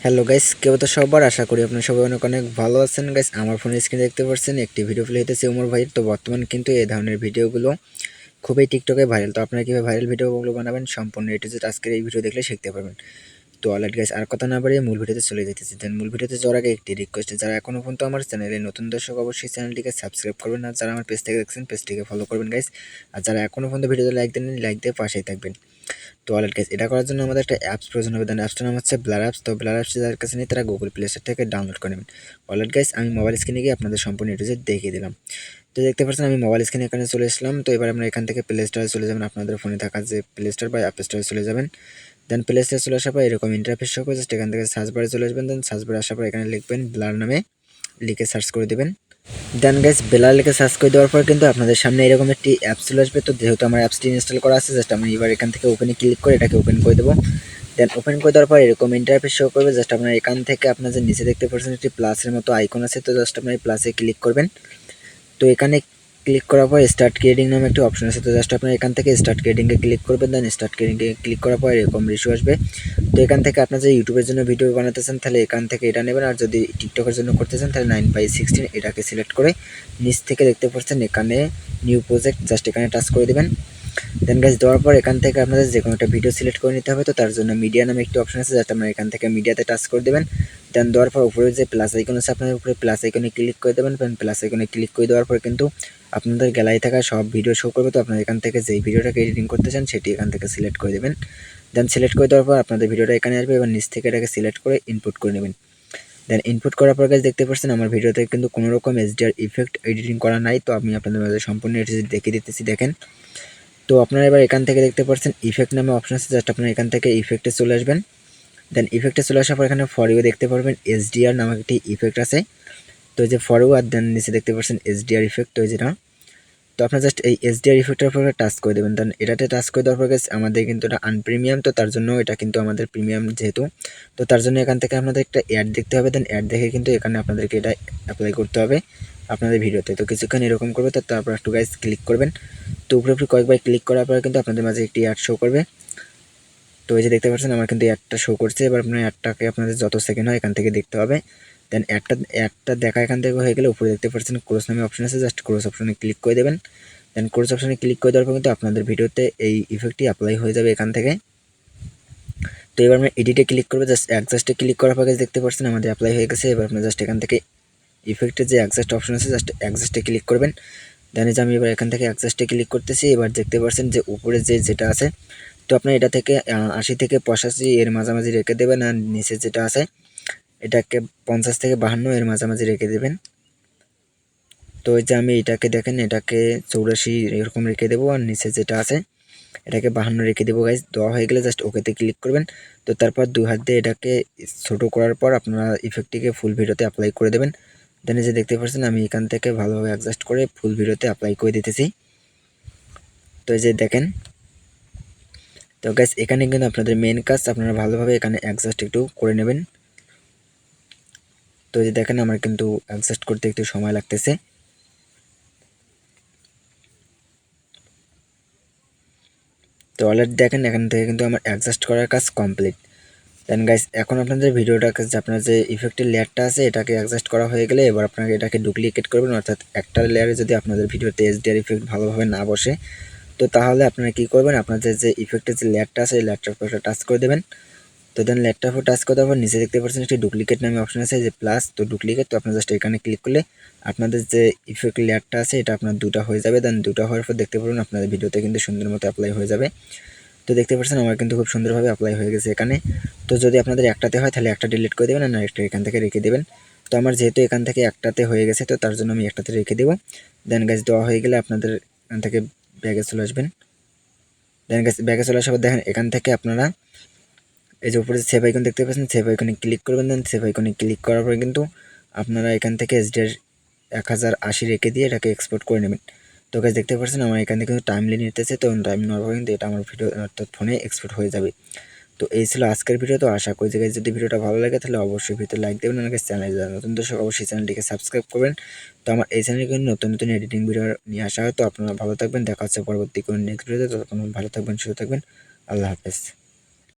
Hello guys, কেউ তো সবার আশা করি আপনারা সবাই অনেক অনেক ভালো আছেন গাইস। আমার ফোনের স্ক্রিনে দেখতে পাচ্ছেন একটি ভিডিও প্লে হইতেছে ওমর ভাইয়ের। তো বর্তমান কিন্তু এই ধরনের ভিডিওগুলো খুবই টিকটকে ভাইরাল। তো আপনারা কীভাবে ভাইরাল ভিডিওগুলো বানাবেন সম্পূর্ণ এ টু জেড আজকের এই ভিডিও দেখলে শিখতে পারবেন। তো অলরাইট গাইস, আর কথা না বাড়িয়ে মূল ভিডিওতে চলে যেতেছি। দেন মূল ভিডিওতে যাওয়ার আগে একটি রিকোয়েস্ট, যারা এখনো পর্যন্ত আমার চ্যানেলে নতুন দর্শক অবশ্যই চ্যানেলটিকে সাবস্ক্রাইব করবেন, আর যারা আমার পেজ থেকে দেখছেন পেজটিকে ফলো করবেন গাইস। আর যারা এখনো পর্যন্ত ভিডিওতে লাইক দেন, লাইক দিয়ে পাশেই থাকবেন। তো অলরেডি গাইস, এটা করার জন্য আমাদের একটা অ্যাপস প্রয়োজন হবে। দেন অ্যাপসটার নাম হচ্ছে ব্লার অ্যাপস। তো ব্লার অ্যাপস যাদের কাছে নেই তারা গুগল প্লে স্টোর থেকে ডাউনলোড করে নেবেন। অলরেডি গাইস, আমি মোবাইল স্ক্রিনে গিয়ে আপনাদের সম্পূর্ণ এ টু জেড দেখিয়ে দিলাম। তো দেখতে পাচ্ছেন আমি মোবাইল স্ক্রিনে এখানে চলে আসলাম। তো এবার আমরা এখান থেকে প্লে স্টোরে চলে যাবেন, আপনাদের ফোনে থাকা যে প্লে স্টোর বা অ্যাপ স্টোরে চলে যাবেন। দেন প্লে স্টোরে চলে আসার পর এরকম ইন্টারফেস শো করে জাস্ট এখান থেকে সার্চ বারে চলে আসবেন। দেন সার্চ বারে আসার পর এখানে লিখবেন ব্লার নামে, লিখে সার্চ করে দেবেন। দেন গাইস, ব্লার লিখে সার্চ করে দেওয়ার পর কিন্তু আপনাদের সামনে এরকম একটি অ্যাপস চলে আসবে। তো যেহেতু আমার অ্যাপসটি ইনস্টল করা আছে, জাস্ট আমি এবার এখান থেকে ওপেনে ক্লিক করে এটাকে ওপেন করে দেবো। দেন ওপেন করে দেওয়ার পর এরকম ইন্টারফেস শো করবে। জাস্ট আপনার এখান থেকে আপনার যে নিচে দেখতে পাচ্ছেন একটি প্লাসের মতো আইকন আছে, তো জাস্ট আপনার এই প্লাসে ক্লিক করবেন। তো এখানে ক্লিক করার পর স্টার্ট ক্রিয়েটিং নামে একটি অপশন আছে, তো জাস্ট আপনার এখান থেকে স্টার্ট ক্রিয়েটিংয়ে ক্লিক করবেন। দেন স্টার্ট ক্রিয়েটিংয়ে ক্লিক করার পর এরকম রেশিও আসবে। তো এখান থেকে আপনার যে ইউটিউবের জন্য ভিডিও বানাতেছেন তাহলে এখান থেকে এটা নেবেন, আর যদি টিকটকের জন্য করতেছেন তাহলে 9/16 এটাকে সিলেক্ট করে নিচ থেকে দেখতে পাচ্ছেন এখানে নিউ প্রজেক্ট, জাস্ট এখানে টাচ করে দেবেন। দেন গাইস, দেওয়ার পর এখান থেকে আপনাদের যে কোনো একটা ভিডিও সিলেক্ট করে নিতে হবে। তো তার জন্য মিডিয়া নামে একটি অপশন আছে, জাস্ট আপনারা এখান থেকে মিডিয়াতে টাচ করে দেবেন। দেন দেওয়ার পর উপরে যে প্লাস আইকন আছে আপনার উপরে প্লাস আইকনে ক্লিক করে দেবেন। প্লাস আইকনে ক্লিক করে দেওয়ার পর কিন্তু আপনাদের গ্যালারি থাকা সব ভিডিও শো করবে। তো আপনারা এখান থেকে যেই ভিডিওটাকে এডিটিং করতে চান সেটি এখান থেকে সিলেক্ট করে দেবেন। দেন সিলেক্ট করে দেওয়ার পর আপনাদের ভিডিওটা এখানে আসবে। এবার নিচ থেকে এটাকে সিলেক্ট করে ইনপুট করে নেবেন। দেন ইনপুট করার পর গাইস দেখতে পাচ্ছেন আমার ভিডিওতে কিন্তু কোনো রকম এইচডিআর ইফেক্ট এডিটিং করা নাই। তো আমি আপনাদের মাঝে সম্পূর্ণ এটি দেখিয়ে দিতেছি, দেখেন। তো আপনারা এবার এখান থেকে দেখতে পাচ্ছেন ইফেক্ট নামে অপশন আছে, জাস্ট আপনারা এখান থেকে ইফেক্টে চলে আসবেন। দেন ইফেক্টে চলে আসার পর এখানে ফর ইউ দেখতে পারবেন এইচডিআর নামক একটি ইফেক্ট আছে। তো এই যে ফর ইউ, আর দেন নিচে দেখতে পাচ্ছেন এইচডিআর ইফেক্ট, তো এই যেটা। তো আপনার জাস্ট এই এইচডিআর ইফেক্টের উপর টাচ করে দেবেন। দেন এটাতে টাচ করে দেওয়ার পর আমাদের কিন্তু এটা আনপ্রিমিয়াম, তো তার জন্য এটা কিন্তু আমাদের প্রিমিয়াম যেহেতু, তো তার জন্য এখান থেকে আপনাদের একটা অ্যাড দেখতে হবে। দেন অ্যাড দেখে কিন্তু এখানে আপনাদেরকে এটা অ্যাপ্লাই করতে হবে আপনাদের ভিডিওতে। তো কিছুক্ষণ এরকম করবে, তো তারপর একটু গাইস ক্লিক করবেন। তো উপরে কয়েকবার ক্লিক করার পরে কিন্তু আপনাদের মাঝে একটি অ্যাড শো করবে। তো এই যে দেখতে পাচ্ছেন আমার কিন্তু অ্যাডটা শো করছে। এবার আপনার অ্যাডটাকে আপনাদের যত সেকেন্ড হয় এখান থেকে দেখতে হবে। দেন অ্যাডটা দেখা এখান থেকে হয়ে গেলে উপরে দেখতে পাচ্ছেন ক্রস নামে অপশন আছে, জাস্ট ক্রস অপশনে ক্লিক করে দেবেন। দেন ক্রস অপশনে ক্লিক করে দেওয়ার পর কিন্তু আপনাদের ভিডিওতে এই ইফেক্টটি অ্যাপ্লাই হয়ে যাবে এখান থেকে। তো এবার আমরা এডিটে ক্লিক করবো, জাস্ট অ্যাডজাস্টে ক্লিক করার পর দেখতে পাচ্ছেন আমাদের অ্যাপ্লাই হয়ে গেছে। এবার আপনার জাস্ট এখান থেকে ইফেক্টের যে অ্যাডজাস্ট অপশন আছে, জাস্ট অ্যাডজাস্টে ক্লিক করবেন। দেন যে আমি এবার এখান থেকে অ্যাডজাস্টে ক্লিক করতেছি। এবার দেখতে পাচ্ছেন যে উপরে যেটা আছে, তো আপনার এটা থেকে 80 থেকে 85 এর মাঝামাঝি রেখে দেবেন, আর নিচে যেটা আছে এটাকে 50 থেকে 52 এর মাঝামাঝি রেখে দেবেন। তো এই যে আমি এটাকে দেখেন এটাকে 84 এরকম রেখে দেবো, আর নিচে যেটা আছে এটাকে 52 রেখে দেবো গাইজ। দেওয়া হয়ে গেলে জাস্ট ওকেতে ক্লিক করবেন। তো তারপর 2 হাত দিয়ে এটাকে ছোটো করার পর আপনারা ইফেক্টটিকে ফুল ভিডিওতে অ্যাপ্লাই করে দেবেন। দেন যে দেখতে পাচ্ছেন আমি এখান থেকে ভালোভাবে অ্যাডজাস্ট করে ফুল ভিডিওতে অ্যাপ্লাই করে দিতেছি। তো এই যে দেখেন, তো গাইস এখানে কিন্তু আপনাদের মেন কাজ আপনারা ভালোভাবে এখানে অ্যাডজাস্ট একটু করে নেবেন। তো এই যে দেখেন আমার কিন্তু অ্যাডজাস্ট করতে একটু সময় লাগতেছে। তো অলরেডি দেখেন এখান থেকে কিন্তু আমার অ্যাডজাস্ট করার কাজ কমপ্লিট। দেন গাইস এখন আপনাদের ভিডিওটাকে যে আপনার যে ইফেক্টের লেয়ারটা আছে এটাকে অ্যাডজাস্ট করা হয়ে গেলে এবার আপনাকে এটাকে ডুপ্লিকেট করবেন, অর্থাৎ একটা লেয়ারে যদি আপনাদের ভিডিওতে এইচডিআর ইফেক্ট ভালোভাবে না বসে, তো তাহলে আপনারা কি করবেন, আপনাদের যে ইফেক্টের যে লেয়ারটা আছে এই লেয়ারটার উপর টাচ করে দেবেন। তো দেন লেয়ারটার উপর টাচ করে দেওয়ার পর নিচে দেখতে পাচ্ছেন একটি ডুপ্লিকেট নামে অপশন আছে যে প্লাস, তো ডুপ্লিকেট, তো আপনার জাস্ট এখানে ক্লিক করলে আপনাদের যে ইফেক্ট লেয়ারটা আছে এটা আপনার দুটা হয়ে যাবে। দেন দুটা হওয়ার পর দেখতে পারবেন আপনাদের ভিডিওতে কিন্তু সুন্দর মতো অ্যাপ্লাই হয়ে যাবে। তো দেখতে পাচ্ছেন আমার কিন্তু খুব সুন্দরভাবে অ্যাপ্লাই হয়ে গেছে এখানে। তো যদি আপনাদের একটাতে হয় তাহলে একটা ডিলিট করে দেবেন, আর একটা এখান থেকে রেখে দেবেন। তো আমার যেহেতু এখান থেকে একটাতে হয়ে গেছে তো তার জন্য আমি একটাতে রেখে দেবো। দেন গাছ দেওয়া হয়ে গেলে আপনাদের এখান থেকে ব্যাগে চলে আসবেন। দেন গাছ ব্যাগে চলে আসার পর দেখেন এখান থেকে আপনারা এই যে উপরে সেভ আইকন দেখতে পাচ্ছেন, সেভ আইকনে ক্লিক করবেন। দেন সেভ আইকনে ক্লিক করার পরে কিন্তু আপনারা এখান থেকে এইচডিআর 1080 রেখে দিয়ে এটাকে এক্সপোর্ট করে নেবেন। তো গাছ দেখতে পাচ্ছেন আমার এখান থেকে কিন্তু টাইমলি নিতেছে, তো টাইম নেওয়ার পর কিন্তু এটা আমার ভিডিও অর্থাৎ ফোনে এক্সপোর্ট হয়ে যাবে। তো এই ছিল আজকের ভিডিও। তো আশা করি যে যদি ভিডিওটা ভালো লাগে তাহলে অবশ্যই ভিডিওতে লাইক দেবেন, আমাকে চ্যানেলে যারা নতুন দর্শক অবশ্যই চ্যানেলটিকে সাবস্ক্রাইব করবেন। তো আমার এই চ্যানেলে কিন্তু নতুন নতুন এডিটিং ভিডিও নিয়ে আসা হয়। তো আপনারা ভালো থাকবেন, দেখা হচ্ছে পরবর্তী কোনো নেক্সট ভিডিওতে। ততক্ষণ ভালো থাকবেন, সুস্থ থাকবেন, আল্লাহ হাফেজ।